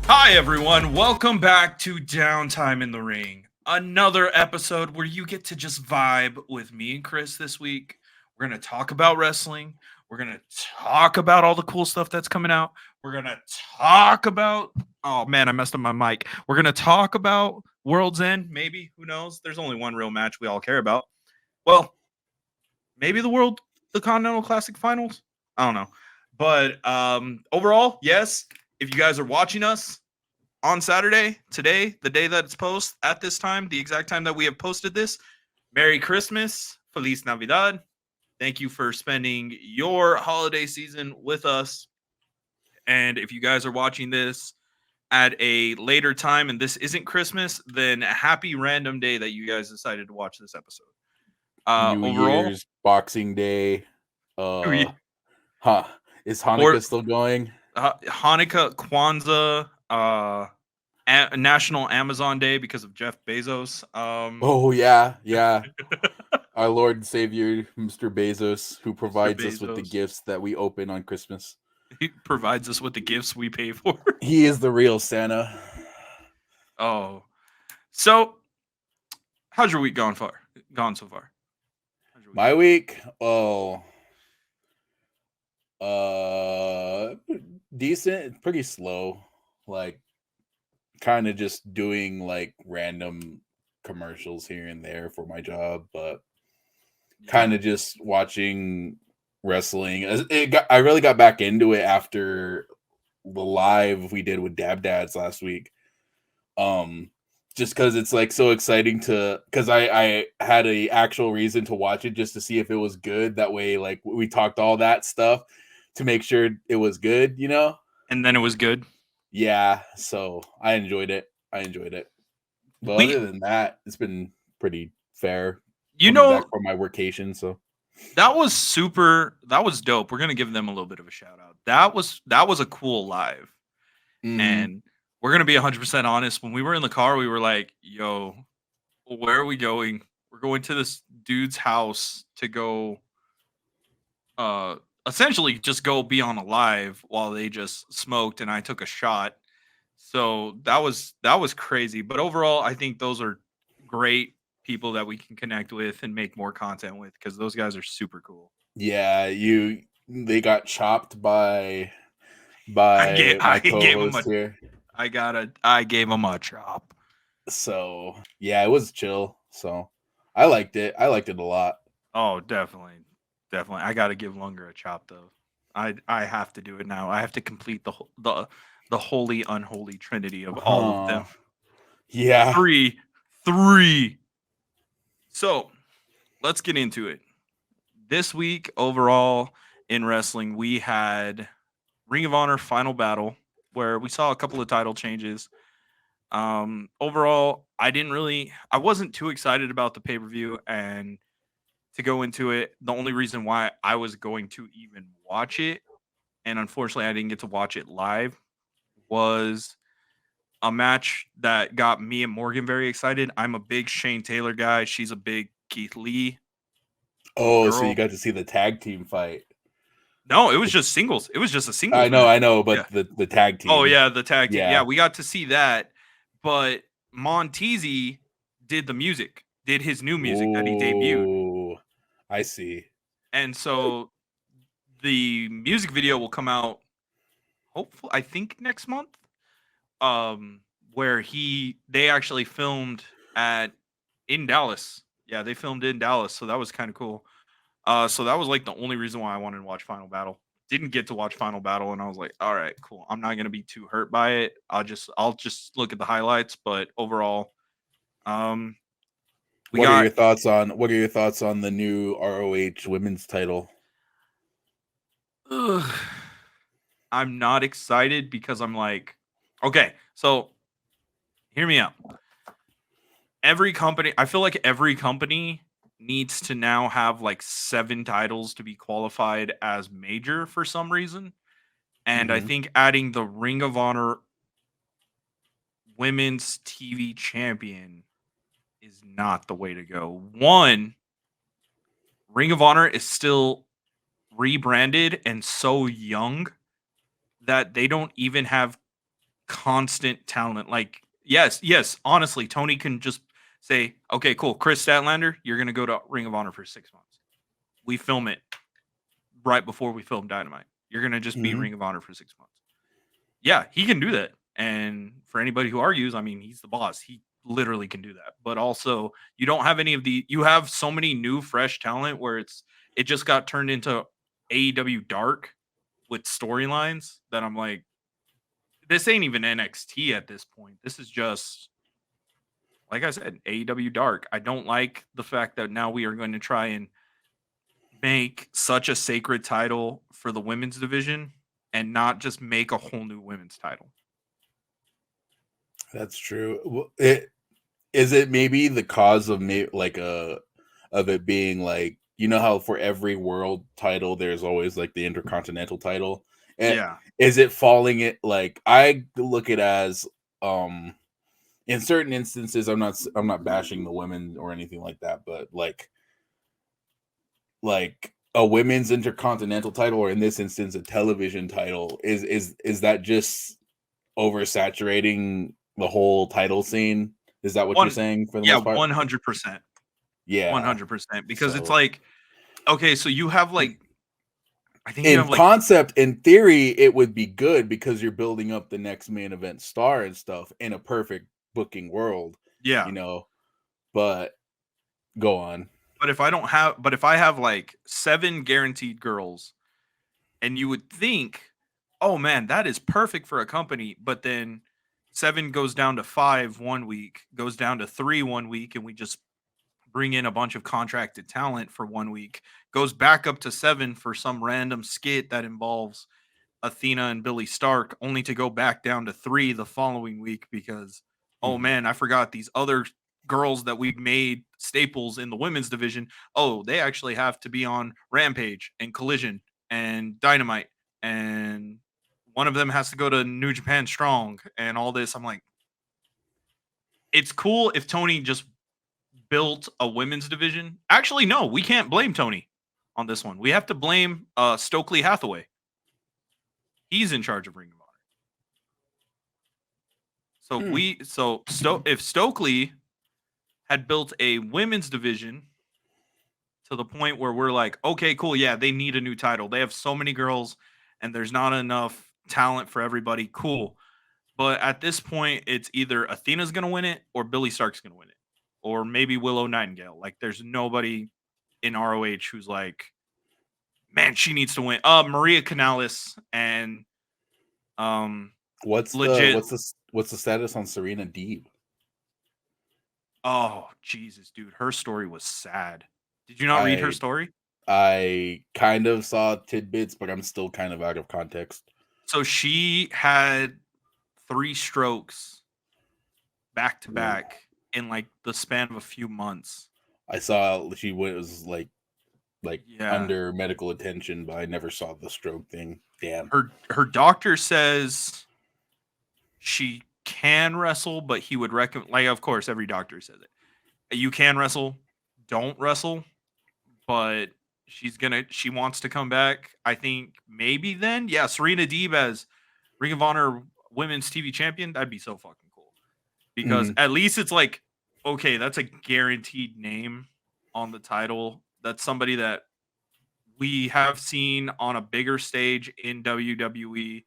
Hi, everyone. Welcome back to Downtime in the Ring. Another episode where you get to just vibe with me and Chris this week. We're going to talk about wrestling. We're going to talk about all the cool stuff that's coming out. We're going to talk about, oh man, I messed up my mic. We're going to talk about World's End, maybe. Who knows? There's only one real match we all care about. Well, maybe the Continental Classic Finals. I don't know. But overall, yes, if you guys are watching us, on Saturday, today, the day that it's posted at this time, the exact time that we have posted this. Merry Christmas, Feliz Navidad. Thank you for spending your holiday season with us. And if you guys are watching this at a later time and this isn't Christmas, then a happy random day that you guys decided to watch this episode. New Overall, Year's, Boxing Day. we Huh? Is or Hanukkah still going? Hanukkah, Kwanzaa, National Amazon Day because of Jeff Bezos. Oh yeah. Our Lord and Savior, Mr. Bezos, who Mr. provides us with the Bezos. gifts that we open on Christmas. He provides us with the gifts we pay for. He is the real Santa. Oh, so how's your week gone so far? My week, decent, pretty slow. Like, kind of just doing like random commercials here and there for my job, but kind of just watching wrestling. I really got back into it after the live we did with Dab Dads last week. Just because it's like so exciting because I had a actual reason to watch it just to see if it was good. That way, like we talked all that stuff to make sure it was good, And then it was good. Yeah, so I enjoyed it. But other than that, it's been pretty fair. Coming back from my workation, so that was dope. We're gonna give them a little bit of a shout out. That was a cool live. And we're gonna be 100% honest. When we were in the car, we were like, "Yo, where are we going? We're going to this dude's house to go, essentially just go be on a live while they just smoked and I took a shot." So that was crazy. But overall, I think those are great people that we can connect with and make more content with because those guys are super cool. Yeah, they got chopped by my co-host here. I gave him a chop. So yeah, it was chill. So I liked it. I liked it a lot. Oh, definitely. Definitely. I gotta give Lunger a chop though. I have to do it now. I have to complete the holy unholy trinity of all of them. Yeah. Three. So let's get into it. This week overall in wrestling, we had Ring of Honor Final Battle, where we saw a couple of title changes. Overall, I wasn't too excited about the pay-per-view, and to go into it, the only reason why I was going to even watch it, and unfortunately I didn't get to watch it live, was a match that got me and Morgan very excited. I'm a big Shane Taylor guy. She's a big Keith Lee. Oh, so you got to see the tag team fight. No, it was just singles. It was just a singles match. I know, Yeah. but the tag team. Oh yeah, the tag team. Yeah, we got to see that. But Montezzi did the music, did his new music that he debuted. I see. And so the music video will come out hopefully I think next month. Where they actually filmed in Dallas. Yeah, they filmed in Dallas, so that was kind of cool. So that was like the only reason why I wanted to watch Final Battle. Didn't get to watch Final Battle, and I was like, all right, cool. I'm not gonna be too hurt by it. I'll just look at the highlights, but overall, what are your thoughts on the new ROH women's title? I'm not excited because I'm like, okay, so hear me out. I feel like every company needs to now have like 7 titles to be qualified as major for some reason. And I think adding the Ring of Honor Women's TV Champion is not the way to go. One, Ring of Honor is still rebranded and so young that they don't even have constant talent. Like, yes, honestly, Tony can just say, okay, cool, Chris Statlander, you're gonna go to Ring of Honor for 6 months. We film it right before we film Dynamite. You're gonna just be Mhm. Ring of Honor for 6 months. Yeah, he can do that. And for anybody who argues, I mean, he's the boss. He literally can do that. But also, you don't have any of the. You have so many new, fresh talent where it just got turned into AEW Dark with storylines that I'm like, this ain't even NXT at this point. This is just like I said, AEW Dark. I don't like the fact that now we are going to try and make such a sacred title for the women's division and not just make a whole new women's title. That's true. Is it maybe the cause of of it being like, you know how for every world title there's always like the intercontinental title? Yeah. Is it falling it like I look at as in certain instances I'm not bashing the women or anything like that, but like a women's intercontinental title, or in this instance a television title, is that just oversaturating the whole title scene? Is that what you're One saying for the yeah, most part? 100%. Yeah. 100% because it's So like okay, so you have like I think you in have like concept, in theory, it would be good because you're building up the next main event star and stuff in a perfect booking world, yeah, you know. But go on. but if I have like 7 guaranteed girls and you would think, "Oh man, that is perfect for a company," but then 7 goes down to 5 one week, goes down to 3 one week and we just bring in a bunch of contracted talent for one week, goes back up to 7 for some random skit that involves Athena and Billy Stark, only to go back down to 3 the following week because, oh Mhm. man, I forgot these other girls that we've made staples in the women's division. Oh, they actually have to be on Rampage and Collision and Dynamite, and one of them has to go to New Japan Strong and all this. I'm like, it's cool if Tony just built a women's division. Actually, no, we can't blame Tony on this one. We have to blame Stokely Hathaway. He's in charge of Ring of Honor. So Hmm. if Stokely had built a women's division to the point where we're like, okay, cool, yeah, they need a new title. They have so many girls and there's not enough talent for everybody. Cool. But at this point, it's either Athena's going to win it or Billy Stark's going to win it. Or maybe Willow Nightingale. Like there's nobody in ROH who's like, man, she needs to win. Maria Canales and What's the legit. what's the status on Serena Deeb? Oh, Jesus, dude. Her story was sad. Did you not read her I story? I kind of saw tidbits, but I'm still kind of out of context. So she had 3 strokes back to Ooh. back in like the span of a few months. I saw she was like Yeah. under medical attention, but I never saw the stroke thing. Damn. Her doctor says she can wrestle, but he would recommend, like, of course every doctor says it. You can wrestle, don't wrestle, but she wants to come back. I think maybe then. Yeah, Serena Deeb as Ring of Honor Women's TV Champion, that'd be so fucking cool. Because Mhm. at least it's like, okay, that's a guaranteed name on the title. That's somebody that we have seen on a bigger stage in WWE.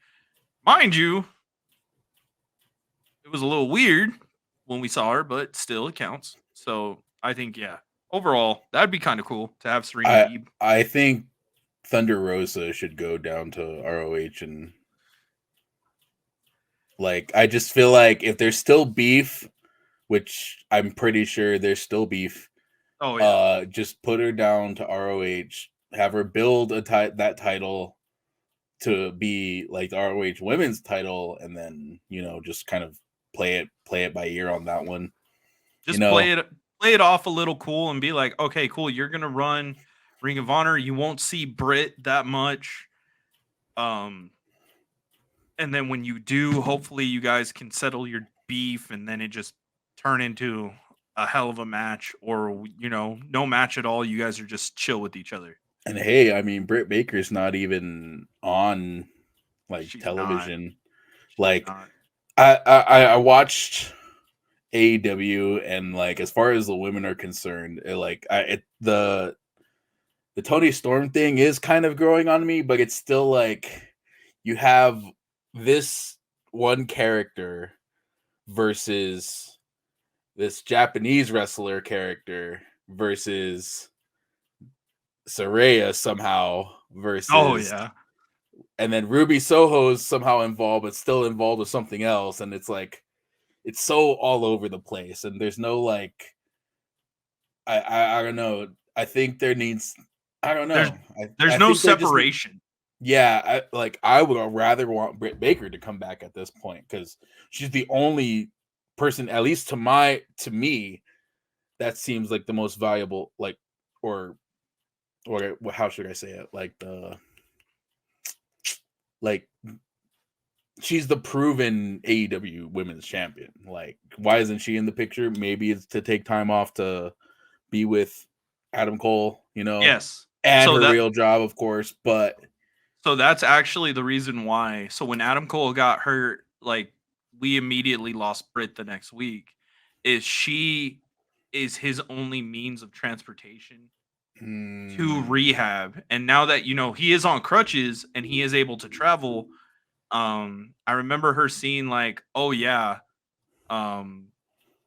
Mind you, it was a little weird when we saw her, but still it counts. So I think, yeah, overall, that'd be kind of cool to have Serena I Deeb. I think Thunder Rosa should go down to ROH, and like I just feel like if there's still beef, which I'm pretty sure there's still beef, Oh yeah. just put her down to ROH, have her build that title to be like the ROH women's title, and then just kind of play it by ear on that one. You Just know, play it off a little cool and be like, okay, cool, you're gonna run Ring of Honor. You won't see Britt that much. Um, and then when you do, hopefully you guys can settle your beef and then it just turn into a hell of a match, or no match at all. You guys are just chill with each other. and hey, I mean Britt Baker's not even on like She's not. television. She's Like not. I watched AEW, and like as far as the women are concerned, the Tony Storm thing is kind of growing on me, but it's still like you have this one character versus this Japanese wrestler character versus Saraya somehow Oh versus, yeah. and then Ruby Soho's somehow involved, but still involved with something else, and it's like it's so all over the place, and there's no like I don't know. I think there needs I don't There's know. there's I no think there just separation. yeah, I would rather want Britt Baker to come back at this point because she's the only person, at least to me, that seems like the most valuable, like or how should I say it? Like she's the proven AEW women's champion. Like, why isn't she in the picture? Maybe it's to take time off to be with Adam Cole, Yes. and So her that real job, of course. But so that's actually the reason why. So when Adam Cole got hurt, like we immediately lost Britt the next week. Is she is his only means of transportation to mm, rehab. And now that he is on crutches and he is able to travel, I remember her seeing like, oh yeah, um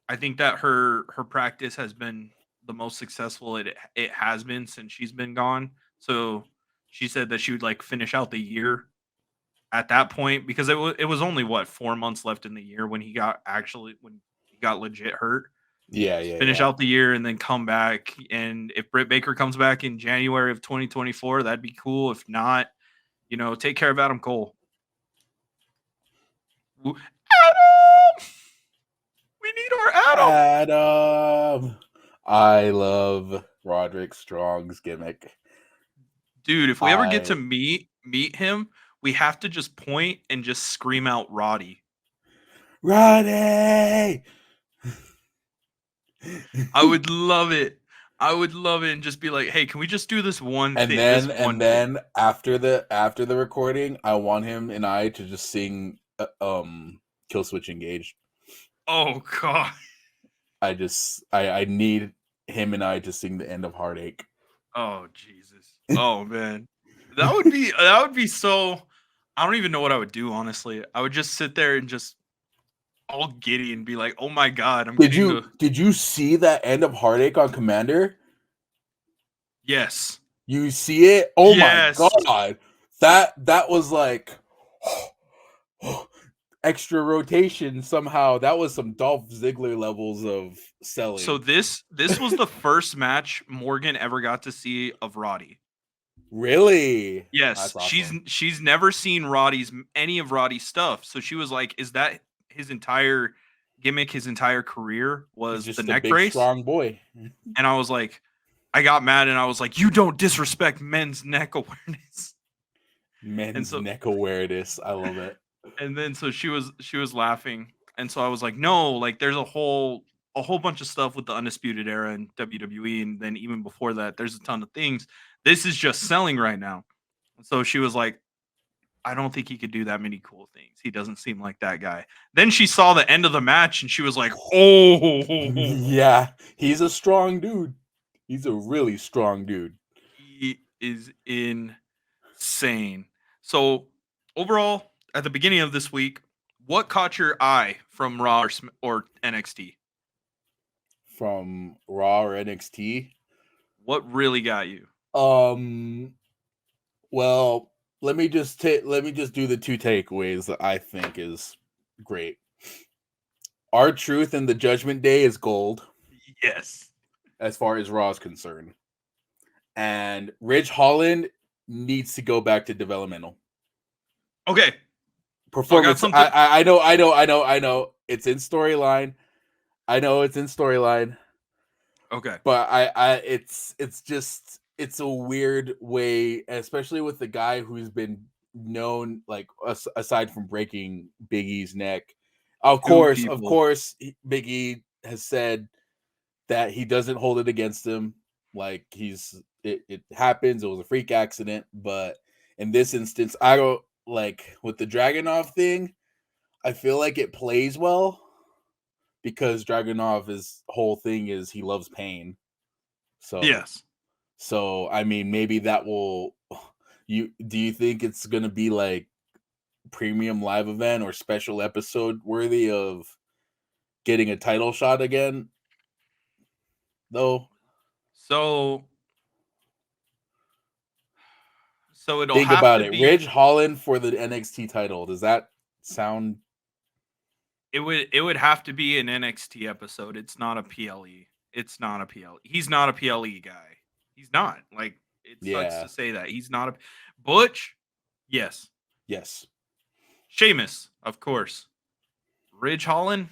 I think that her practice has been the most successful it has been since she's been gone. So she said that she would like finish out the year at that point because it was only what 4 months left in the year when he got legit hurt. yeah, Just yeah, finish yeah. out the year and then come back. And if Britt Baker comes back in January of 2024, that'd be cool. If not, take care of Adam Cole. Adam, we need our Adam. Adam. I love Roderick Strong's gimmick. Dude, if we ever get to I meet him, we have to just point and just scream out Roddy. Roddy. I would love it. I would love it and just be like, "Hey, can we just do this one and thing? This then one and thing." then after the recording, I want him and I to just sing Kill Switch Engage. Oh god. I need him and I to sing the end of Heartache. Oh Jesus. Oh man. That would be so. I don't even know what I would do honestly. I would just sit there and just all giddy and be like, "Oh my god, I'm Did getting you to." did you see that end of Heartache on Commander? Yes. You see it? Oh my Yes. god. That was like extra rotation somehow. That was some Dolph Ziggler levels of So selling. this was the first match Morgan ever got to see of Roddy. Really? Yes, That's she's awesome. she's never seen any of Roddy's stuff. So she was like, "Is that his entire gimmick, his entire career He's was the just a neck big brace?" strong boy. And I was like, I got mad and I was like, "You don't disrespect men's neck awareness." And Men's so neck awareness. I love it. and then so she was laughing. And so I was like, "No, like there's a whole bunch of stuff with the Undisputed Era and WWE and then even before that, there's a ton of things. This is just selling right now." And so she was like, I don't think he could do that many cool things. He doesn't seem like that guy. Then she saw the end of the match and she was like, "Oh, Yeah, he's a strong dude. He's a really strong dude. he is insane." So, overall, at the beginning of this week, what caught your eye from Raw or NXT? From Raw or NXT. What really got you? Um well, let me just do the two takeaways that I think is great. Our Truth and the Judgment Day is gold Yes. as far as Raw is concerned. And Ridge Holland needs to go back to developmental. Okay. So I got Performance. something. I know. It's in storyline. I know it's in storyline. Okay. But it's just it's a weird way, especially with the guy who's been known, like aside from breaking Big E's neck. Two Of people. course, Big E has said that he doesn't hold it against him. Like it happens. It was a freak accident, but in this instance, I don't like with the Dragonov thing. I feel like it plays well because Dragunov, his whole thing is he loves pain. So Yes. I mean, maybe that will. Do you think it's gonna be like premium live event or special episode worthy of getting a title shot again? Though, So it'll think have about to it. be. Ridge Holland for the NXT title. Does that sound? It would have to be an NXT episode. It's not a PLE. It's not a PLE. He's not a PLE guy. He's not. Like, it sucks Yeah. to say that. He's not a Butch. Yes. Yes. Sheamus, of course. Ridge Holland.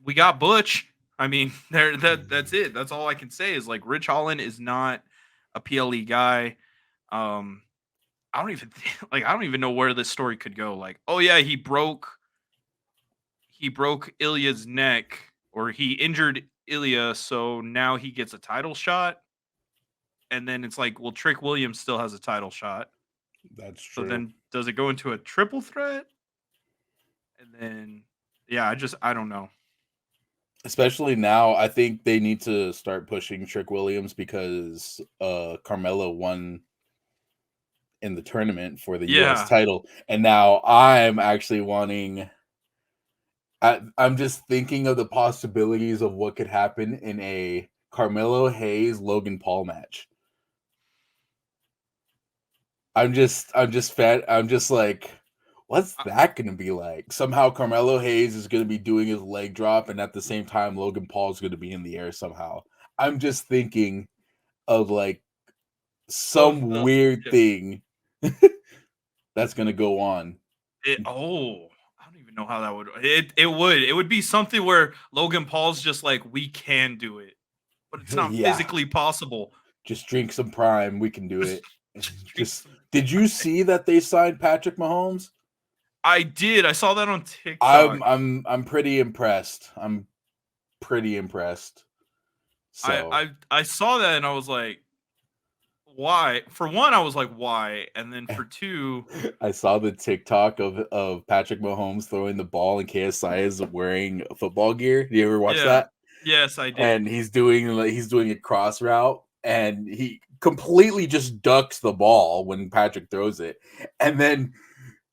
We got Butch. I mean, that's it. That's all I can say is like Ridge Holland is not a PLE guy. Um I don't even like I don't even know where this story could go. Like, oh yeah, he broke Ilya's neck, or he injured Ilya, so now he gets a title shot. And then it's like, well, Trick Williams still has a title shot. That's So true. then does it go into a triple threat? And then yeah, I don't know. Especially now, I think they need to start pushing Trick Williams because Carmelo won in the tournament for the US Yeah. title. And now I'm actually wanting I'm just thinking of the possibilities of what could happen in a Carmelo Hayes Logan Paul match. I'm just like, what's I- that gonna be like? Somehow Carmelo Hayes is gonna be doing his leg drop, and at the same time Logan Paul is gonna be in the air somehow. I'm just thinking of like of some the weird yeah. thing that's gonna go on. I don't even know how that would it would be something where Logan Paul's just like, we can do it, but it's not Yeah, physically possible. just drink some Prime. We can do Just it. just drink Just some. did you see that they signed Patrick Mahomes? I did. I saw that on TikTok. I'm pretty impressed. I'm pretty impressed. I So I I saw that and I was like, why? For one, I was like, why? And then for two, I saw the TikTok of Patrick Mahomes throwing the ball and KSI is wearing football gear. Do you ever watch yeah. that? Yes, I did. And he's doing a cross route and he completely just ducks the ball when Patrick throws it. And then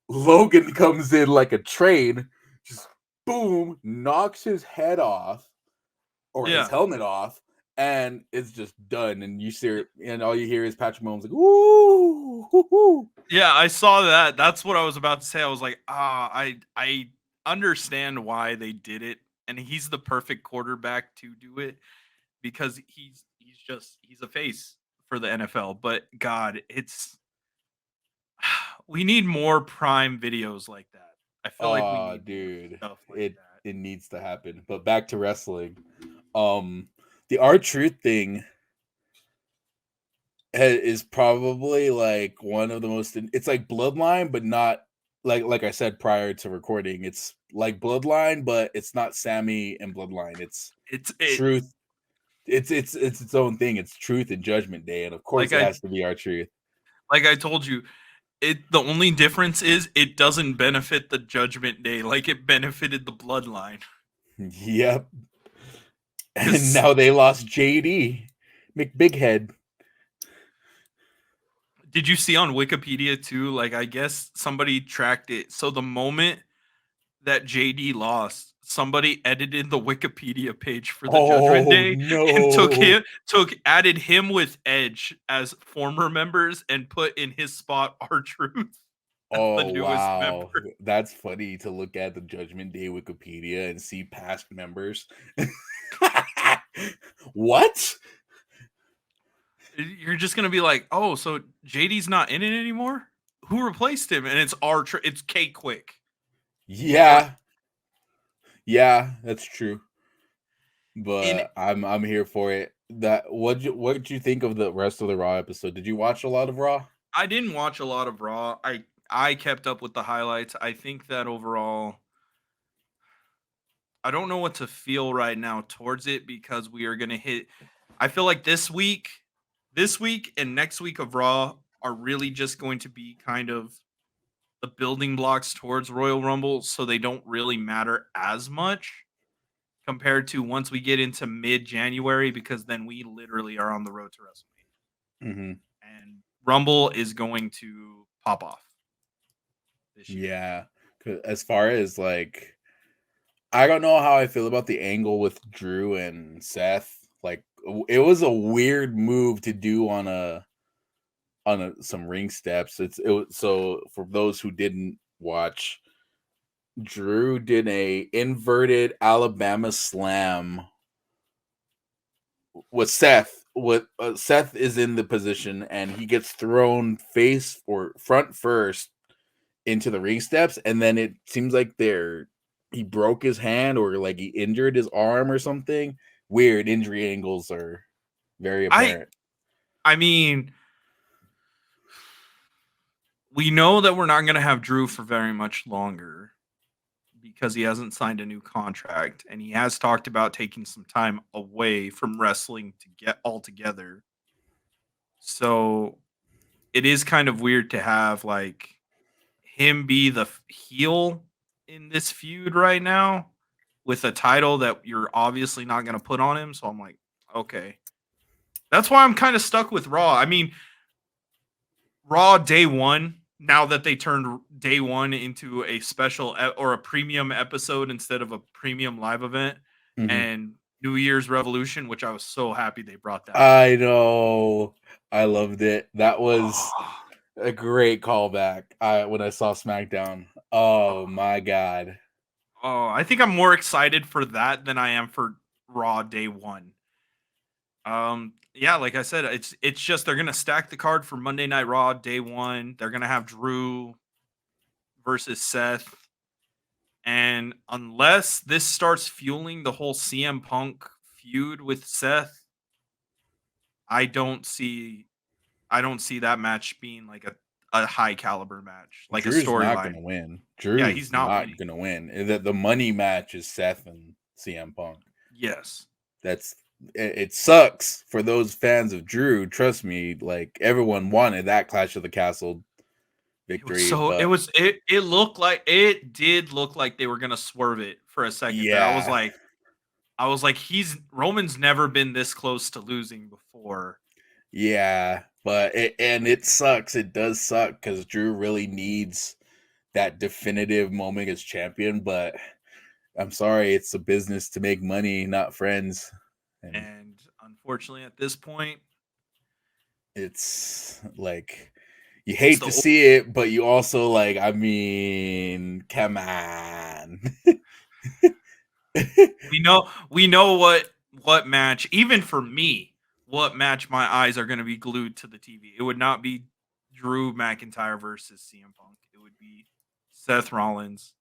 Logan comes in like a train, just boom, knocks his head off or his Yeah. helmet off, and it's just done. And you see it, and all you hear is Patrick Mahomes like, "Woo, woo, woo." Yeah, I saw that. That's what I was about to say. I was like, I understand why they did it, and he's the perfect quarterback to do it because he's a face for the NFL. But God, it's we need more prime videos like that. I feel like we Oh, need more dude, stuff like it that. it needs to happen. But back to wrestling. Um, the R-Truth thing is probably like one of the most. It's like Bloodline, but not like I said prior to recording. It's like Bloodline, but it's not Sammy and Bloodline. It's It's it Truth. It's its own thing. It's Truth and Judgment Day, and of course like it I has to be R-Truth. like I told you, the only difference is it doesn't benefit the Judgment Day like it benefited the Bloodline. Yep. And Because now they lost JD McBighead. did you see on Wikipedia too? Like, I guess somebody tracked it. So the moment that JD lost, somebody edited the Wikipedia page for the Judgment Oh Day and no. added him with Edge as former members and put in his spot R Truth as the Oh newest wow. member. That's funny to look at the Judgment Day Wikipedia and see past members. What? You're just gonna be like, oh, so JD's not in it anymore? Who replaced him? And it's it's K Quick. Or Yeah. Yeah, that's true. in But I'm here for it. That what you think of the rest of the Raw episode? Did you watch a lot of Raw? I didn't watch a lot of Raw. I kept up with the highlights. I think that overall, I don't know what to feel right now towards it because we are gonna hit. I feel like this week and next week of Raw are really just going to be kind of the building blocks towards Royal Rumble, so they don't really matter as much compared to once we get into mid-January, because then we literally are on the road to WrestleMania, Mm-hmm. and Rumble is going to pop off this year. Yeah. 'Cause as far as like, I don't know how I feel about the angle with Drew and Seth. Like, it was a weird move to do on some ring steps. So for those who didn't watch, Drew did a inverted Alabama slam with Seth. With Seth is in the position and he gets thrown face or front first into the ring steps, and then it seems like he broke his hand or like he injured his arm or something. Weird injury angles are very I apparent. I mean, we know that we're not going to have Drew for very much longer because he hasn't signed a new contract, and he has talked about taking some time away from wrestling to get all together. So it is kind of weird to have like him be the heel in this feud right now with a title that you're obviously not going to put on him. So I'm like, okay. That's why I'm kind of stuck with Raw. I mean, Raw day one, now that they turned day one into a special or a premium episode instead of a premium live event, Mm-hmm. and New Year's Revolution, which I was so happy they brought that back. I know. I loved it. That was Oh, a great callback. When I saw SmackDown. oh, Oh my god. oh, I think I'm more excited for that than I am for Raw day one. Yeah, like I said, it's just they're gonna stack the card for Monday Night Raw day one. They're gonna have Drew versus Seth. And unless this starts fueling the whole CM Punk feud with Seth, I don't see I don't see that match being like a high caliber match, like a Drew's not storyline. gonna win. Yeah, he's Drew's not not winning. gonna win. The money match is Seth and CM Punk. Yes. That's it sucks for those fans of Drew. Trust me, like everyone wanted that Clash of the Castle victory, but It looked like it did look like they were gonna swerve it for a second there. yeah, I was like, he's Roman's never been this close to losing before. yeah, but it sucks. It does suck because Drew really needs that definitive moment as champion. But I'm sorry, it's a business to make money, not friends, and And unfortunately at this point, it's like you it's hate to the see it, but you also like, I mean, come on. we know what match, even for me, what match my eyes are going to be glued to the TV. It would not be Drew McIntyre versus CM Punk. It would be Seth Rollins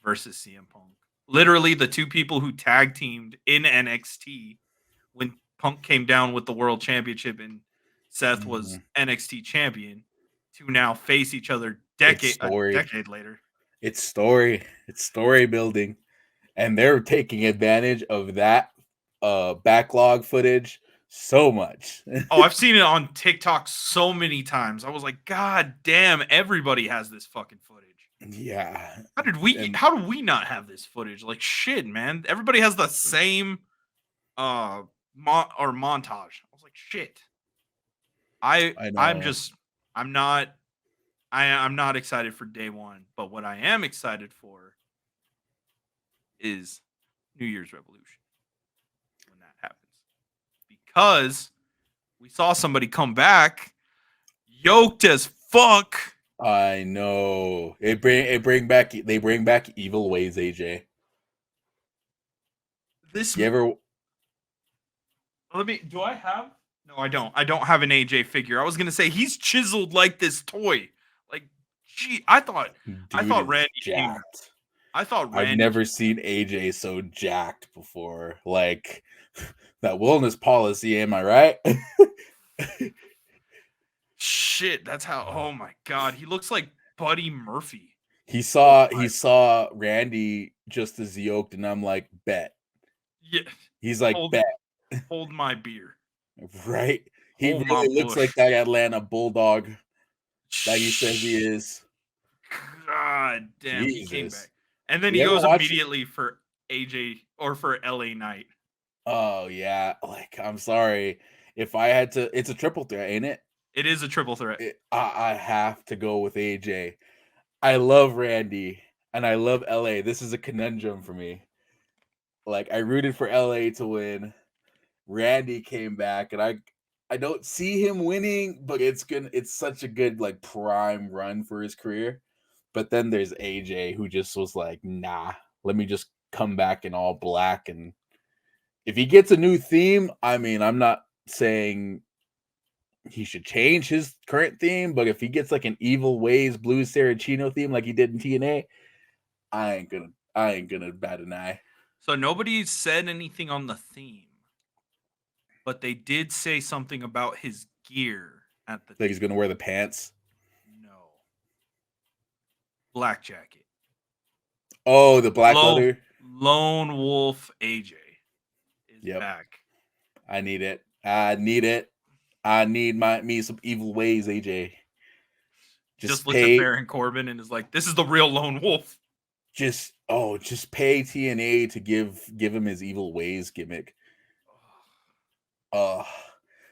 versus CM Punk. Literally the two people who tag teamed in NXT when Punk came down with the world championship and Seth was Mhm. NXT champion, to now face each other It's a story. decade later. It's story. It's story building. And they're taking advantage of that backlog footage so much. Oh, I've seen it on TikTok so many times. I was like, God damn, everybody has this fucking footage. Yeah. And How do we not have this footage? Like shit, man. Everybody has the same montage. I was like, shit. I I'm know. just I'm not I'm not excited for day one, but what I am excited for is New Year's Revolution when that happens. Because we saw somebody come back yoked as fuck. I know. They bring back evil ways, AJ. This You ever Let me. Do I have? No, I don't. I don't have an AJ figure. I was gonna say he's chiseled like this toy. Like, gee, I dude thought is Randy came. jacked. I thought I've Randy never came. seen AJ so jacked before. Like that wellness policy, am I right? Shit, that's how. Oh my god, he looks like Buddy Murphy. Oh my. He saw Randy just as yoked, and I'm like, bet. Yeah. He's like, Hold bet, hold my beer. right? He Hold my really looks like bush. that Atlanta Bulldog that he says he Shh. is. God damn, he came Jesus. back. And then he You ever goes watch? immediately for AJ or for LA Knight. Oh yeah. Like I'm sorry if I had to. It's a triple threat, ain't it? It is a triple threat. I have to go with AJ. I love Randy and I love LA. This is a conundrum for me. Like I rooted for LA to win. Randy came back, and I don't see him winning, but it's such a good like prime run for his career. But then there's AJ who just was like, nah, let me just come back in all black. And if he gets a new theme, I mean, I'm not saying he should change his current theme, but if he gets like an Evil Ways Blues Saracino theme like he did in TNA, I ain't gonna bat an eye. So nobody said anything on the theme, but they did say something about his gear at the Like he's gonna wear the pants. no black jacket. Oh, the black leather. Lone Wolf AJ is Yep. back. I need it. I need it. I need me some Evil Ways, AJ. Just looks at Pay. Baron Corbin and is like, "This is the real Lone Wolf." Just pay TNA to give him his Evil Ways gimmick.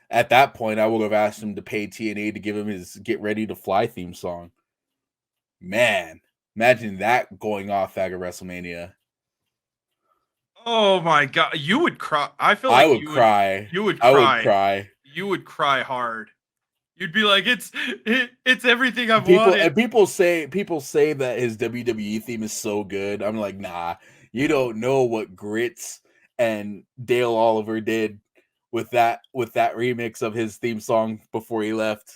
At that point, I would have asked him to pay TNA to give him his Get Ready to Fly theme song. Man, imagine that going off at a WrestleMania. Oh my god, you would cry. I feel I like would cry. You would I would cry. cry. You would cry hard. You'd be like, it's everything I've People wanted. people say that his WWE theme is so good. I'm like, nah, you don't know what Grits and Dale Oliver did with that remix of his theme song before he left.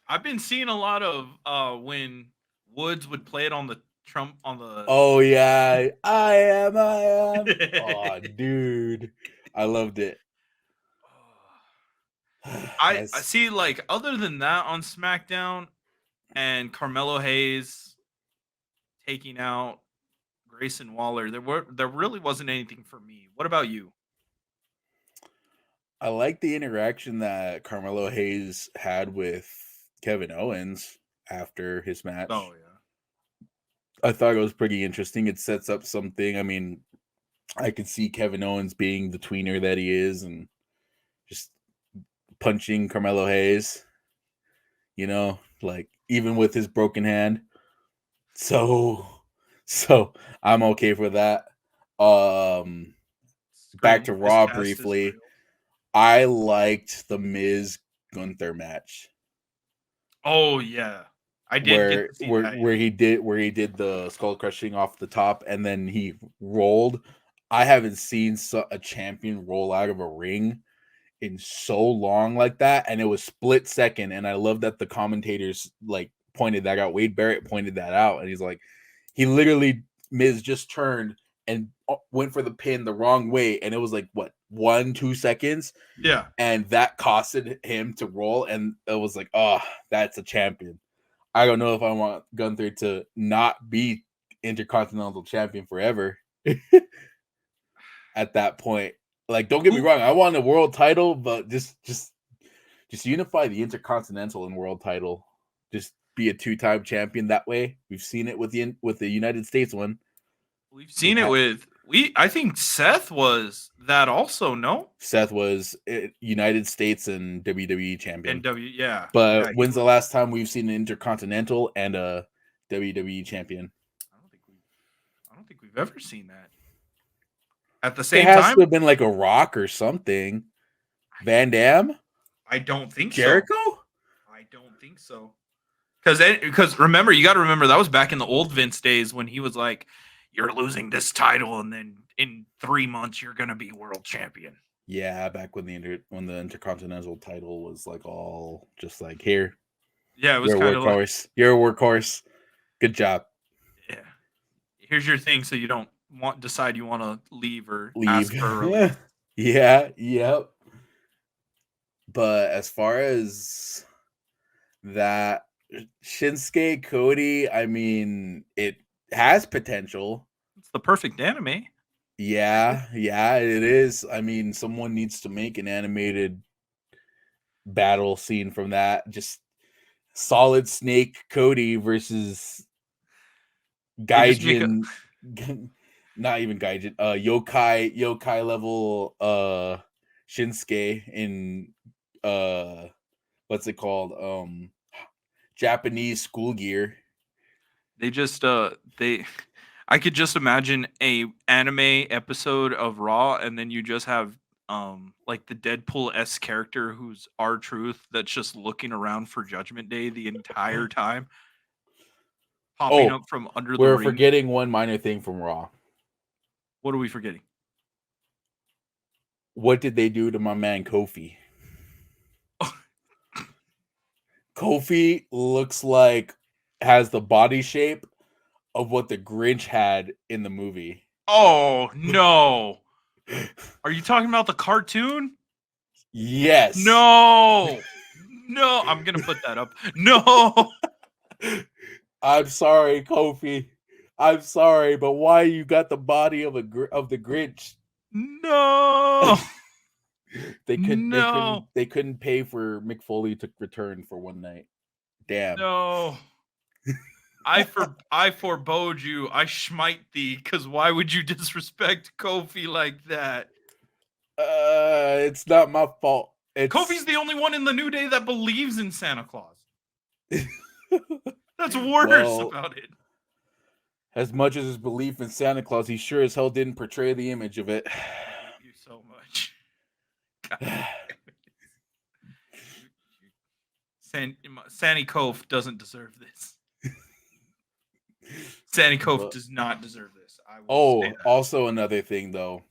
I've been seeing a lot of when Woods would play it on the Trump on the. Oh yeah, I am. Oh, dude, I loved it. I see, like, other than that on SmackDown and Carmelo Hayes taking out Grayson Waller, there really wasn't anything for me. What about you? I like the interaction that Carmelo Hayes had with Kevin Owens after his match. Oh yeah. I thought it was pretty interesting. It sets up something. I mean, I could see Kevin Owens being the tweener that he is and just punching Carmelo Hayes, like even with his broken hand. So I'm okay for that. Back to Raw briefly. I liked the Miz Gunther match. Oh yeah. I did get to see that. Where he did the skull crushing off the top and then he rolled. I haven't seen a champion roll out of a ring in so long like that, and it was split second. And I love that the commentators like pointed that out. Wade Barrett pointed that out, and he's like, he literally Miz just turned and went for the pin the wrong way, and it was like what 1-2 seconds. Yeah, and that costed him to roll, and it was like, oh, that's a champion. I don't know if I want Gunther to not be Intercontinental Champion forever. At that point, like, don't get me wrong, I want a world title, but just unify the Intercontinental and world title. Just be a 2-time champion that way. We've seen it with the United States one. We've seen it with I think Seth was that also. No, Seth was United States and WWE champion. yeah. But yeah, when's the last time we've seen an Intercontinental and a WWE champion? I don't think we've ever seen that. At the same time, it has time, to have been like a Rock or something. Van Dam? I don't think Jericho? so. I don't think so. Because remember, you got to remember that was back in the old Vince days when he was like, "You're losing this title, and then in 3 months you're gonna be world champion." Yeah, back when the Intercontinental title was like all just like, here. Yeah, it was kind of like, you're a workhorse. Good job. Yeah. Here's your thing, so you don't decide you want to leave or Leave. ask for a release. Yeah. Yep. But as far as that Shinsuke Cody, I mean, it has potential. It's the perfect anime. Yeah, it is. I mean, someone needs to make an animated battle scene from that. Just Solid Snake Cody versus They just make a Gaijin, not even Gaijin, yokai level Shinsuke in what's it called? Japanese school gear. they just they I could just imagine a anime episode of Raw, and then you just have like the Deadpool S character who's R Truth that's just looking around for Judgment Day the entire time, popping Oh, up from under the we're ring. forgetting one minor thing from Raw. What are we forgetting? What did they do to my man Kofi? Kofi looks like has the body shape of what the Grinch had in the movie. Oh no! Are you talking about the cartoon? Yes. No, no! I'm gonna put that up. No, I'm sorry, Kofi. I'm sorry, but why you got the body of the Grinch? no, no, They couldn't pay for Mick Foley to return for one night. Damn. no! I forebode you. I smite thee. Cause why would you disrespect Kofi like that? It's not my fault. Kofi's It's the only one in the New Day that believes in Santa Claus. That's worse well, about it. as much as his belief in Santa Claus, he sure as hell didn't portray the image of it. You so much. God damn it. Sandy Kof doesn't deserve this. Sandy Kof does not deserve this. I will say that. Also another thing though.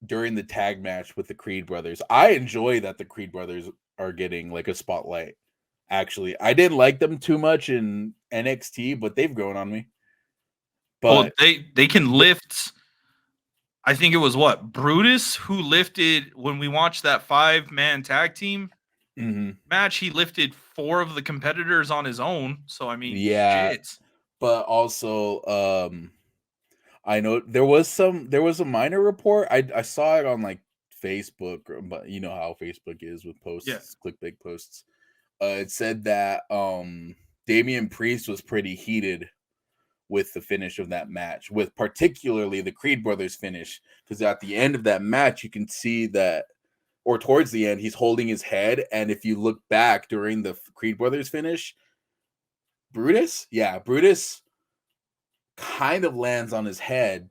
During the tag match with the Creed brothers, I enjoy that the Creed brothers are getting like a spotlight. Actually, I didn't like them too much in NXT, but they've grown on me. Well, But they can lift. I think it was what Brutus who lifted when we watched that 5-man tag team match. He lifted 4 of the competitors on his own. So I mean, yeah, shit. but also I know there was a minor report. I saw it on like Facebook, but you know how Facebook is with Yeah. posts, clickbait posts. It said that Damian Priest was pretty heated with the finish of that match, with particularly the Creed brothers finish, because at the end of that match you can see that, or towards the end, he's holding his head, and if you look back during the Creed brothers finish, Brutus kind of lands on his head.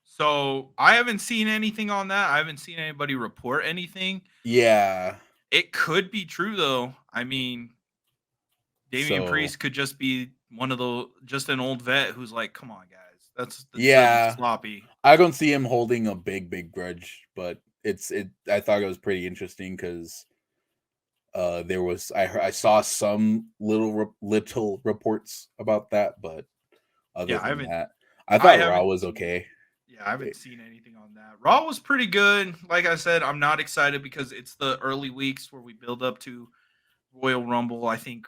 So I haven't seen anything on that. I haven't seen anybody report anything. Yeah. It could be true though. I mean, Damian So Priest could just be one of the just an old vet who's like, "Come on, guys, that's a bit yeah, sloppy." I don't see him holding a big grudge, but I thought it was pretty interesting because there was I saw some little reports about that, but other Yeah, than that, I I thought Raw haven't was okay. yeah, I haven't seen anything on that. Raw was pretty good. Like I said, I'm not excited because it's the early weeks where we build up to Royal Rumble. I think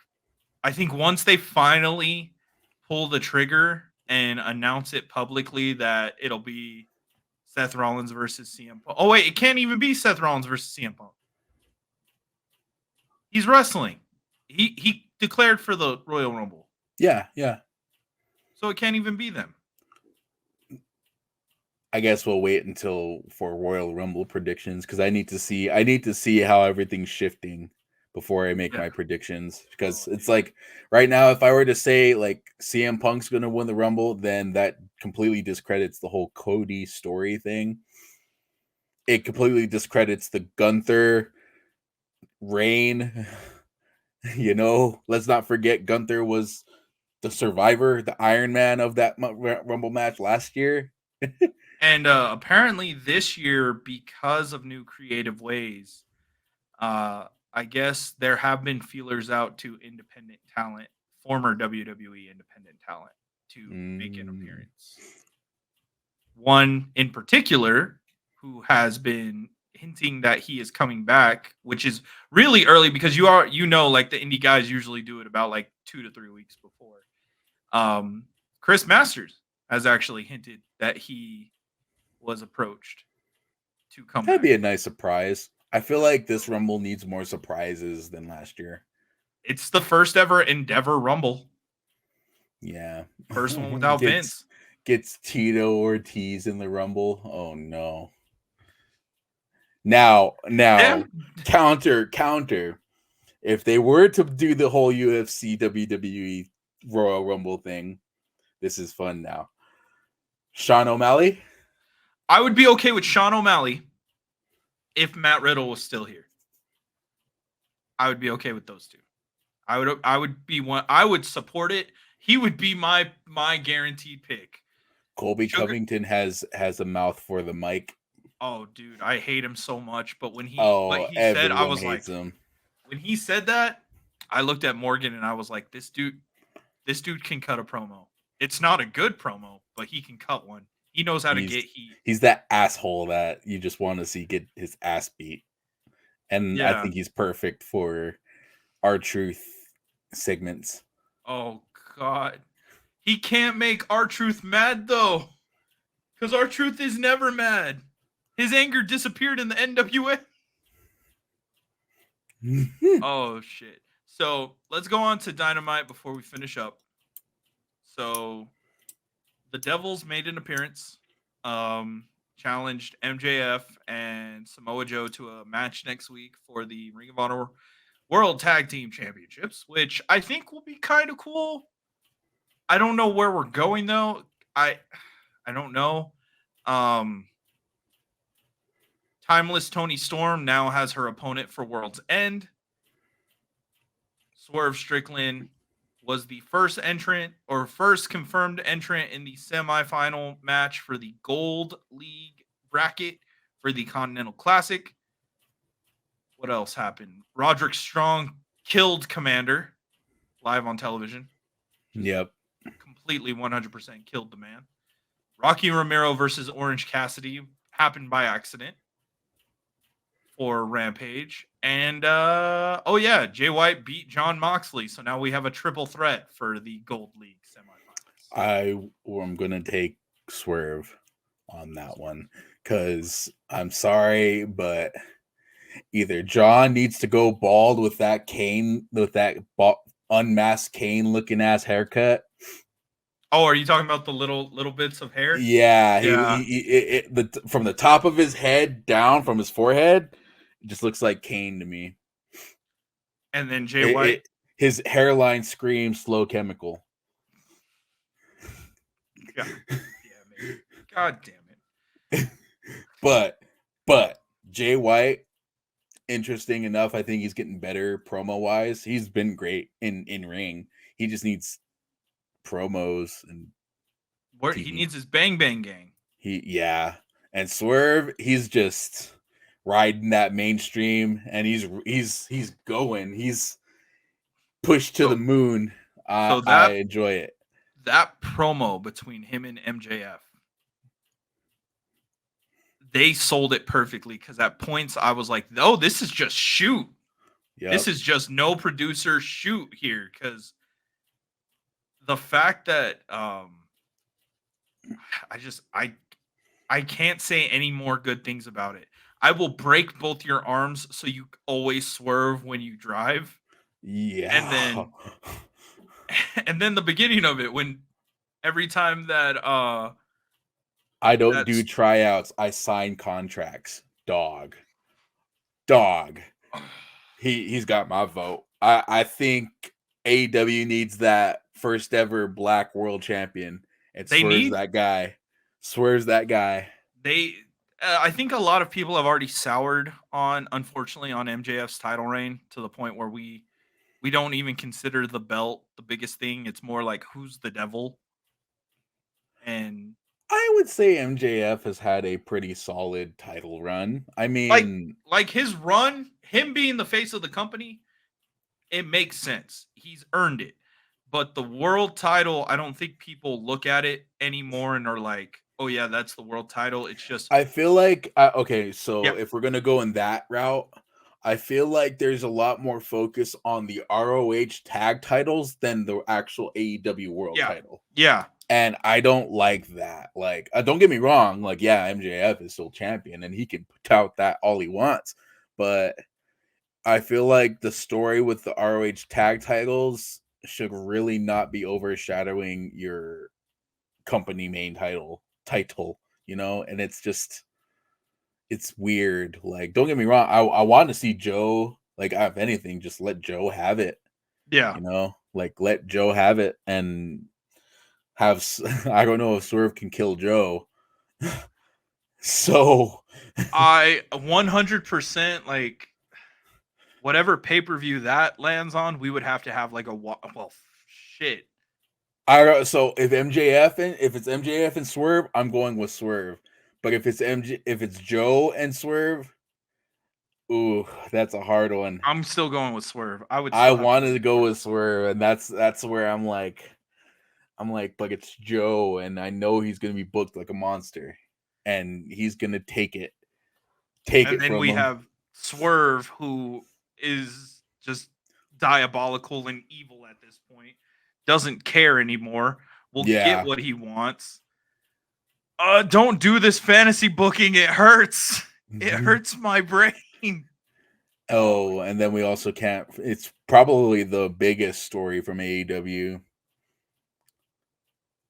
once they finally pull the trigger and announce it publicly that it'll be Seth Rollins versus CM Punk. Oh wait, it can't even be Seth Rollins versus CM Punk. He's wrestling. He declared for the Royal Rumble. Yeah, yeah. So it can't even be them. I guess we'll wait until for Royal Rumble predictions because I need to see how everything's shifting before I make Yeah. my predictions, because Oh, it's dude. like right now if I were to say like CM Punk's going to win the Rumble, then that completely discredits the whole Cody story thing. It completely discredits the Gunther reign. Let's not forget Gunther was the survivor, the Iron Man of that Rumble match last year. And apparently this year, because of new creative ways, I guess there have been feelers out to independent talent, former WWE independent talent, to make an appearance. One in particular who has been hinting that he is coming back, which is really early because like the indie guys usually do it about like 2 to 3 weeks before. Chris Masters has actually hinted that he was approached to come That'd back. be a nice surprise. I feel like this Rumble needs more surprises than last year. It's the first ever Endeavor Rumble. Yeah. First one without Vince. Gets Tito Ortiz in the Rumble. Oh no. Now, Damn. counter. If they were to do the whole UFC WWE Royal Rumble thing, this is fun now. Sean O'Malley? I would be okay with Sean O'Malley if Matt Riddle was still here. I would be okay with those two. I would be one. I would support it. He would be my guaranteed pick. Colby Covington has a mouth for the mic. Oh, dude, I hate him so much. But when he said, I was like, him. When he said that, I looked at Morgan and I was like, this dude can cut a promo. It's not a good promo, but he can cut one. He knows how to get heat. He's that asshole that you just want to see get his ass beat. And I think he's perfect for R-Truth segments. Oh, God. He can't make R-Truth mad, though. Because R-Truth is never mad. His anger disappeared in the NWA. Oh, shit. So, let's go on to Dynamite before we finish up. So, the Devils made an appearance. Challenged MJF and Samoa Joe to a match next week for the Ring of Honor World Tag Team Championships, which I think will be kind of cool. I don't know where we're going though. I don't know. Timeless Toni Storm now has her opponent for World's End. Swerve Strickland was the first confirmed entrant in the semifinal match for the Gold League bracket for the Continental Classic. What else happened? Roderick Strong killed Commander live on television. Yep. Completely 100% killed the man. Rocky Romero versus Orange Cassidy happened by accident for Rampage. And, Jay White beat John Moxley. So now we have a triple threat for the Gold League semifinals. I'm going to take Swerve on that one because I'm sorry, but either John needs to go bald with that Kane, with that unmasked Kane looking ass haircut. Oh, are you talking about the little bits of hair? Yeah, from the top of his head down from his forehead, it just looks like Kane to me. And then Jay White, his hairline screams Slow Chemical. God damn it! God damn it! But Jay White, interesting enough, I think he's getting better promo wise. He's been great in ring. He just needs promos and he needs his bang bang gang. And Swerve, he's just riding that mainstream, and he's going. He's pushed to the moon. I enjoy it. That promo between him and MJF, they sold it perfectly because at points I was like, "Oh, this is just shoot. Yep. This is just no producer shoot here." Because the fact that I can't say any more good things about it. I will break both your arms so you always swerve when you drive. Yeah. And then the beginning of it, when every time that I don't do tryouts, I sign contracts. Dog. He's got my vote. I think AEW needs that first ever black world champion. And Swerve's that guy. I think a lot of people have already soured unfortunately, on MJF's title reign to the point where we don't even consider the belt the biggest thing. It's more like who's the devil. And I would say MJF has had a pretty solid title run. I mean, like his run, him being the face of the company, it makes sense. He's earned it. But the world title, I don't think people look at it anymore and are like, oh, yeah, that's the world title. It's just. I feel like, if we're going to go in that route, I feel like there's a lot more focus on the ROH tag titles than the actual AEW world title. Yeah. And I don't like that. Like, don't get me wrong. Like, yeah, MJF is still champion and he can tout that all he wants. But I feel like the story with the ROH tag titles should really not be overshadowing your company main title, and it's weird. Like, don't get me wrong, I want to see Joe, like, if anything, just let Joe have it, Yeah. like, let Joe have it and have I don't know if Swerve can kill Joe. So I 100% like whatever pay-per-view that lands on, we would have to have like well, shit. so if it's MJF and Swerve, I'm going with Swerve. But if it's Joe and Swerve, ooh, that's a hard one. I'm still going with Swerve. I would I still have to wanted go to with go Swerve. with Swerve, and that's where I'm like, but it's Joe, and I know he's gonna be booked like a monster, and he's gonna take And it then from we him. have Swerve, who is just diabolical and evil at this point. Doesn't care anymore. Will get Yeah. what he wants. Don't do this fantasy booking. It hurts. It hurts my brain. Oh, and then we also can't. It's probably the biggest story from AEW.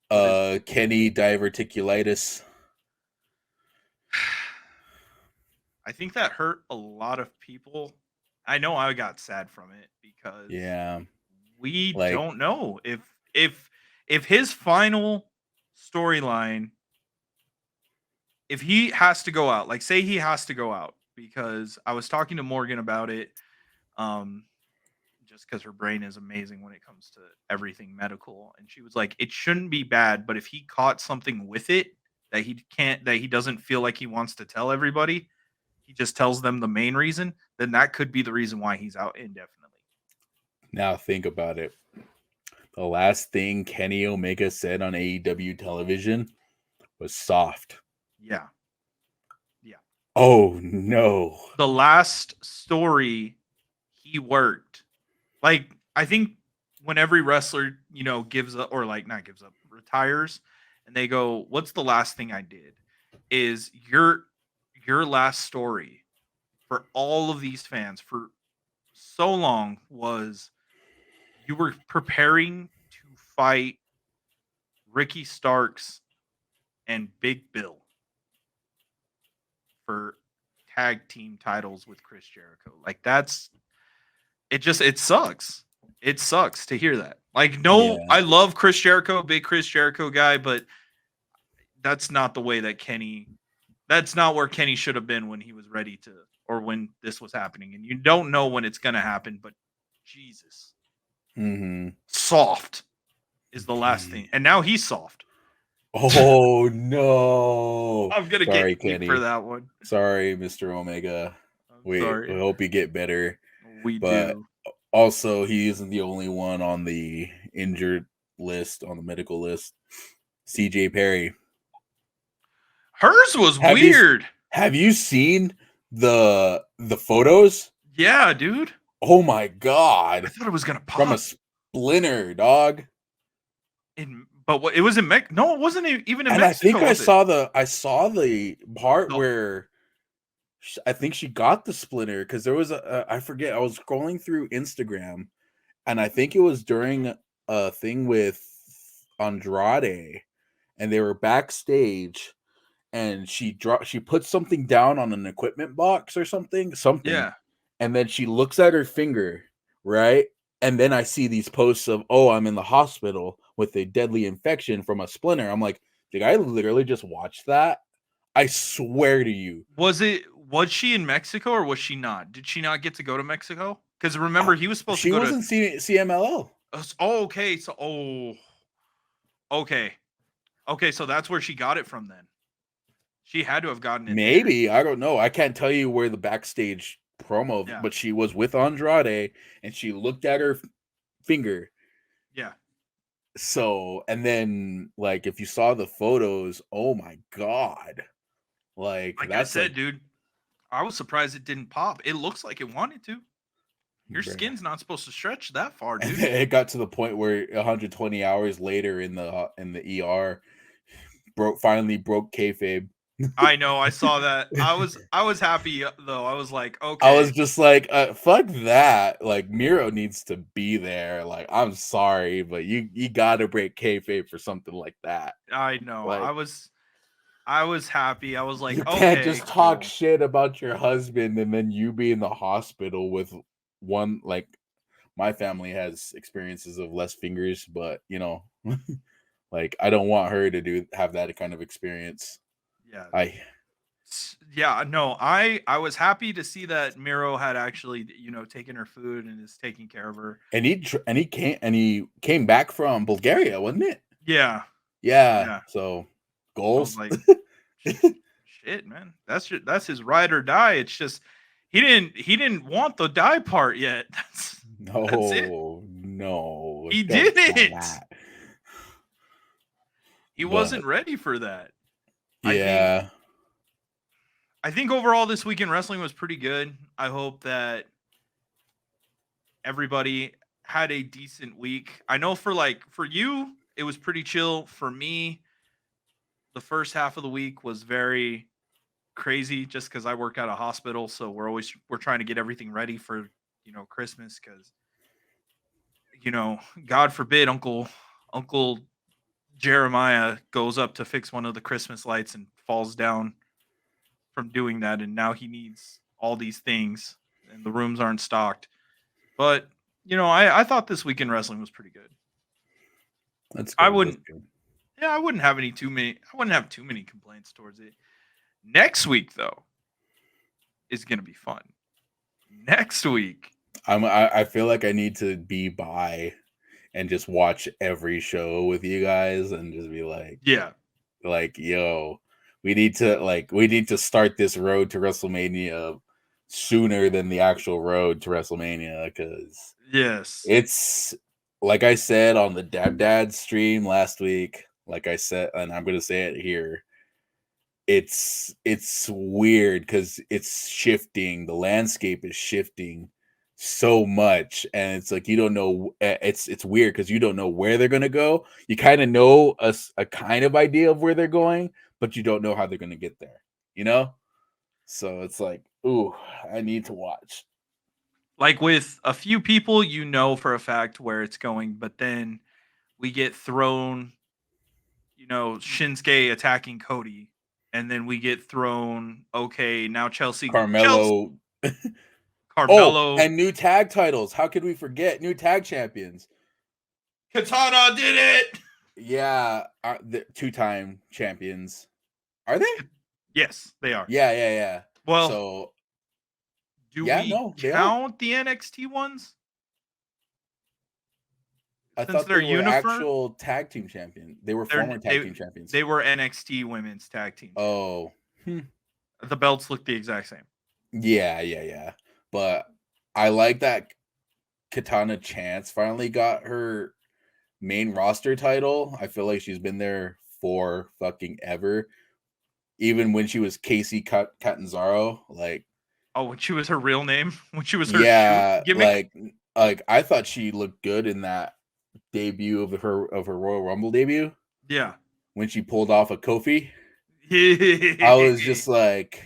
What is Kenny diverticulitis. I think that hurt a lot of people. I know I got sad from it because Yeah, we like don't know if if his final storyline, if he has to go out, like say he has to go out, because I was talking to Morgan about it, um just because her brain is amazing when it comes to everything medical, and she was like, it shouldn't be bad, but if he caught something with it that he doesn't feel like he wants to tell everybody, he just tells them the main reason, then that could be the reason why he's out indefinitely. now think about it. The last thing Kenny Omega said on AEW television was soft. Yeah. Yeah. Oh no. The last story he worked, like, I think when every wrestler, gives up, or like not gives up, retires, and they go, "What's the last thing I did?" Is your last story for all of these fans for so long was you were preparing to fight Ricky Starks and Big Bill for tag team titles with Chris Jericho. Like, it sucks. It sucks to hear that. Like, no, Yeah. I love Chris Jericho, big Chris Jericho guy, but that's not the way that that's not where Kenny should have been when he was ready to, or when this was happening. And you don't know when it's going to happen, but Jesus, Mm-hmm. soft is the last thing. And now he's soft. Oh no. I'm going to get Sorry, heat for Kenny. that one. Sorry, Mr. Omega. I'm We sorry. hope you get better. We But do. also, he isn't the only one on the injured list, on the medical list. CJ Perry. Hers was Have you weird. have you seen the photos? Yeah, dude. Oh my I god. thought it was going to From a pop. splinter, dog. But what, it was in Mexico. No, it wasn't even in And I think Mexico, was it? I saw the part No. where I think she got the splinter, because there was I forget, I was scrolling through Instagram, and I think it was during a thing with Andrade, and they were backstage, and she put something down on an equipment box or something, Yeah. and then she looks at her finger, right? And then I see these posts of, oh, I'm in the hospital with a deadly infection from a splinter. I'm like, did I literally just watch that? I swear to you. Was she in Mexico or was she not? Did she not get to go to Mexico? Because remember, he was supposed to She go was to. in CMLL. Oh, okay. So, okay. Okay, so that's where she got it from then. She had to have gotten it there. Maybe, I don't know. I can't tell you where the backstage promo, Yeah. but she was with Andrade, and she looked at her finger. Yeah. So, and then, like, if you saw the photos, oh my god, like, Like I that's said, like, dude, I was surprised it didn't pop. It looks like it wanted to. Your bruh. skin's not supposed to stretch that far, And dude. then it got to the point where 120 hours later in the ER, finally broke kayfabe. I know. I saw that. I was happy though. I was like, I was okay. just like, fuck that. Like Miro needs to be there. Like, I'm sorry, but you gotta break kayfabe for something like that. I know. Like, I was happy. I was like, you can't okay, just talk cool. shit about your husband and then you be in the hospital with one. Like, my family has experiences of less fingers, but like I don't want her to have that kind of experience. Yeah. I Yeah, no. I was happy to see that Miro had actually, taken her food and is taking care of her. and he came back from Bulgaria, wasn't it? Yeah. Yeah. Yeah. So I was goals. like, shit, man. That's his ride or die. It's just he didn't want the die part yet. That's it. No, no, He don't try didn't. that. He But wasn't ready for that. I think yeah, I think overall this week in wrestling was pretty good. I hope that everybody had a decent week. I know for you it was pretty chill. For me, the first half of the week was very crazy just cuz I work at a hospital, so we're trying to get everything ready for, Christmas cuz God forbid Uncle Jeremiah goes up to fix one of the Christmas lights and falls down from doing that, and now he needs all these things and the rooms aren't stocked. But, I thought this week in wrestling was pretty good. that's I good. That's wouldn't good. yeah, I wouldn't have too many complaints towards it. Next week though is going to be fun. Next week. I feel like I need to be by and just watch every show with you guys and just be Yeah. like yo, we need to start this road to WrestleMania sooner than the actual road to WrestleMania because Yes. it's like I said on the Dad stream last week, like I said, and I'm gonna say it here. It's weird because it's shifting. The landscape is shifting so much, and it's like you don't know. It's weird because you don't know where they're gonna go. You kind of know a kind of idea of where they're going, but you don't know how they're gonna get there. You know, so it's like, ooh, I need to watch. Like with a few people, for a fact where it's going, but then we get thrown, Shinsuke attacking Cody, and then we get thrown, okay, now Chelsea Carmelo. Oh, Carmelo, and new tag titles. How could we forget new tag champions? Katana did it. Yeah, the two-time champions. Are they? Yes, they are. Yeah, yeah, yeah. Well, So, do yeah, we no, they are. count the NXT ones I since thought they're they were uniform? actual tag team champion. They were They're former tag they team champions. they were NXT Women's Tag Team Champions. Oh, The belts look the exact same. yeah, yeah, yeah. But I like that Katana Chance finally got her main roster title. I feel like she's been there for fucking ever. Even when she was Casey Catanzaro, like Oh, when she was her real name, when she was her shoot yeah, gimmick. like I thought she looked good in that debut of her Royal Rumble debut Yeah. when she pulled off a Kofi. I was just like,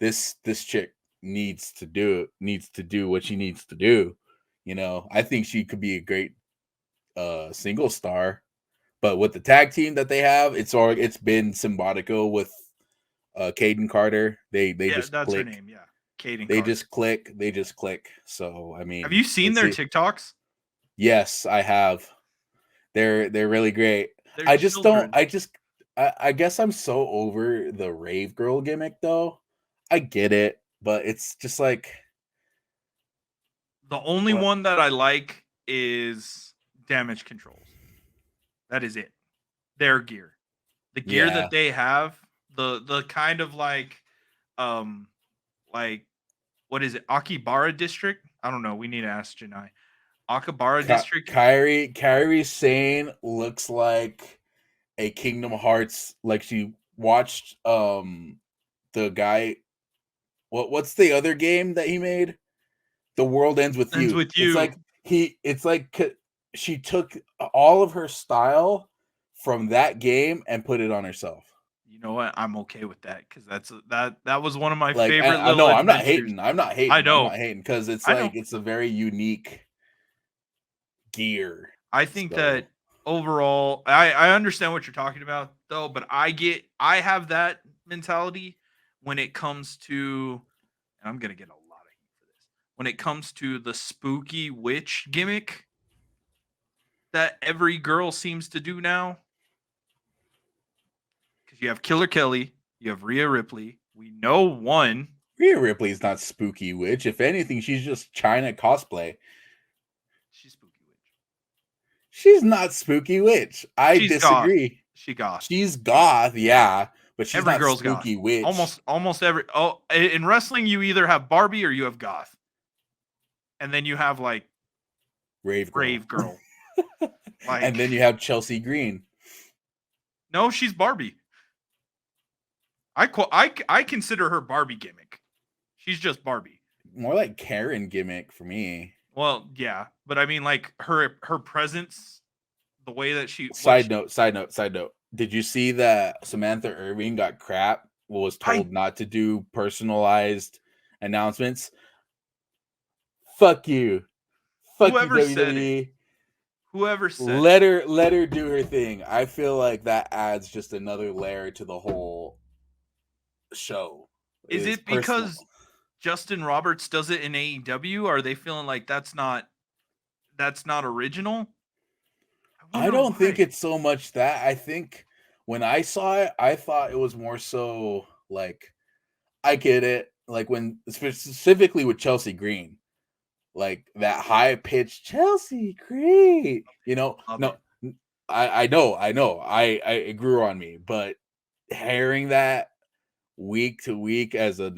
this chick needs to do what she needs to do. I think she could be a great single star, but with the tag team that they have, it's been Symbiotico with Caden Carter. They Yeah, just that's her click. name. Yeah, Kaden They Carter. just click. They just click. So I Have mean, you seen let's their see. TikToks? Yes, I have. They're really great. They're I just don't. children. I guess I'm so over the rave girl gimmick though. I get it, but it's just like The only what? one that I like is Damage Controls. That is it. Their gear. The gear Yeah, that they have, the kind of um like what is it? Akibara district? I don't know. We need to ask Janai. Akibara district? Kyrie Sane looks like a Kingdom Hearts. Like she watched the guy. What's the other game that he made? The World Ends with Ends You. with It's you. like she took all of her style from that game and put it on herself. You know what? I'm okay with that because that was one of my Like, favorite I little know I'm not adventures. hating. I'm not I hating. I'm know, not hating because it's I like know. it's a very unique gear. I think So that overall, I understand what you're talking about though, but I have that mentality when it comes to, and I'm gonna get a lot of heat for this. When it comes to the spooky witch gimmick that every girl seems to do now, because you have Killer Kelly, you have Rhea Ripley. We know one. Rhea Ripley's not spooky witch. If anything, she's just China cosplay. She's spooky witch. She's not spooky witch. I She's goth. disagree. She goth. She's goth, yeah, but she's Every not girl's goth. spooky witch. Almost every. Oh, in wrestling, you either have Barbie or you have goth, and then you have like Rave girl. Rave girl. And Like, then you have Chelsea Green. no, she's Barbie. I consider her Barbie gimmick. She's just Barbie. More like Karen gimmick for me. Well, yeah, but I mean, like her presence, the way that she. Side note. Did you see that Samantha Irving got crap? Was I told not to do personalized announcements. Fuck you. Fuck you, whoever said it. WWE. Whoever said it. Let her do her thing. I feel like that adds just another layer to the whole show. Is Is it personal. because Justin Roberts does it in AEW? Are they feeling like that's not original? I Wonder don't think why. it's so much that. I think when I saw it, I thought it was more so like I get it. Like when specifically with Chelsea Green, like that high pitched Chelsea Green. Love No, it. I know, I it grew on me, but hearing that week to week as a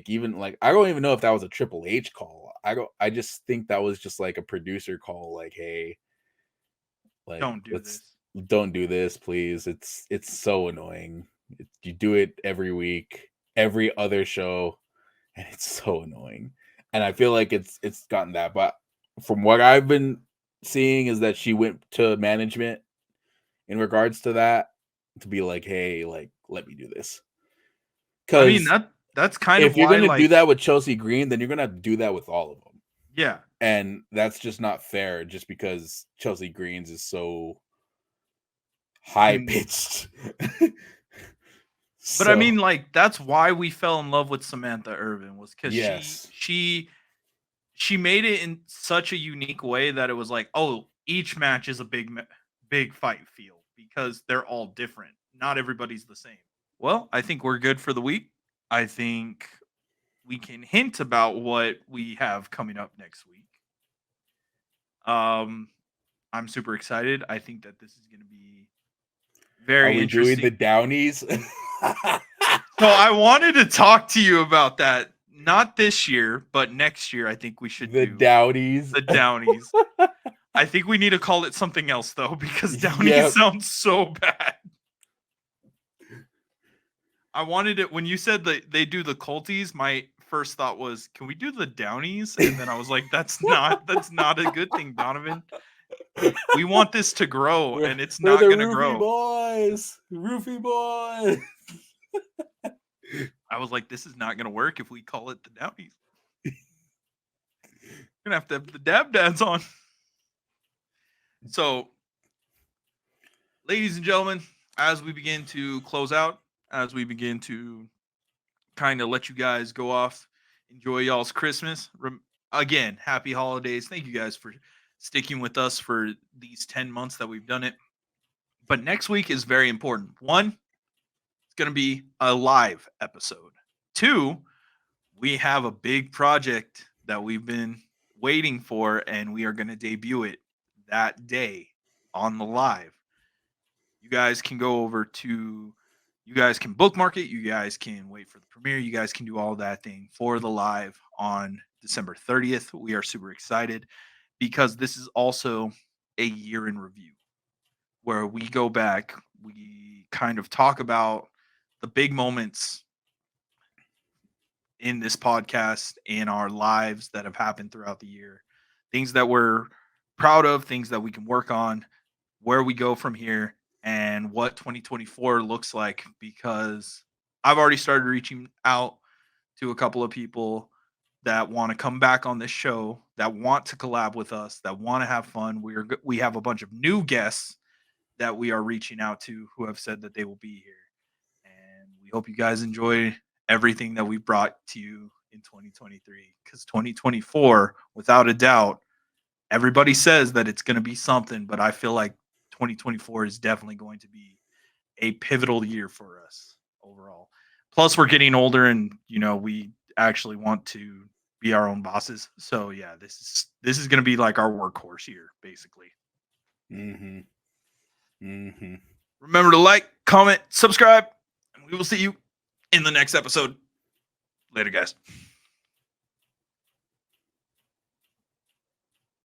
even like I don't even know if that was a Triple H call. I just think that was just like a producer call, like, hey, like Don't do let's this. don't do this, please. It's so annoying. You do it every week, every other show, and it's so annoying. And I feel like it's gotten that. But from what I've been seeing is that she went to management in regards to that to be like, hey, like let me do this. I mean Because that's kind of if you're why, gonna do like, that with Chelsea Green, then you're gonna do that with all of them. yeah. And that's just not fair just because Chelsea Green's is so high And pitched. but I So mean, like, that's why we fell in love with Samantha Irvin, was because yes. she made it in such a unique way that it was like, oh, each match is a big fight feel because they're all different. Not everybody's the same. Well, I think we're good for the week. I think we can hint about what we have coming up next week. Um, I'm super excited. I think that this is going to be Are very we doing the interesting. Downies? So I wanted to talk to you about that. Not this year, but next year. I think we should The do Downies. the Downies. I think we need to call it something else though, because Downies Yep. sounds so bad. I wanted it when you said that they do the culties. My first thought was, can we do the Downies? And then I was like, that's not a good thing, Donovan. We want this to grow, and it's We're the not gonna Roofie grow. Boys. Roofie Boys. I was like, this is not gonna work if we call it the Downies. We're gonna have the Dab Dads on. So, ladies and gentlemen, as we begin to close out, as we begin to kind of let you guys go off, enjoy y'all's Christmas. Again, happy holidays. Thank you guys for sticking with us for these 10 months that we've done it. But next week is very important. One, it's going to be a live episode. Two, we have a big project that we've been waiting for, and we are going to debut it that day on the live. You guys can go over to, you guys can bookmark it. You guys can wait for the premiere. You guys can do all that thing for the live on December 30th. We are super excited because this is also a year in review where we go back, we kind of talk about the big moments in this podcast, in our lives that have happened throughout the year, things that we're proud of, things that we can work on, where we go from here, and what 2024 looks like, because I've already started reaching out to a couple of people that want to come back on this show, that want to collab with us, that want to have fun. We have a bunch of new guests that we are reaching out to who have said that they will be here. And we hope you guys enjoy everything that we brought to you in 2023, because 2024, without a doubt, everybody says that it's going to be something, but I feel like 2024 is definitely going to be a pivotal year for us overall. Plus, we're getting older, and we actually want to be our own bosses. So yeah, this is going to be like our workhorse year, basically. Mm-hmm. Mm-hmm. Remember to like, comment, subscribe, and we will see you in the next episode. Later, guys.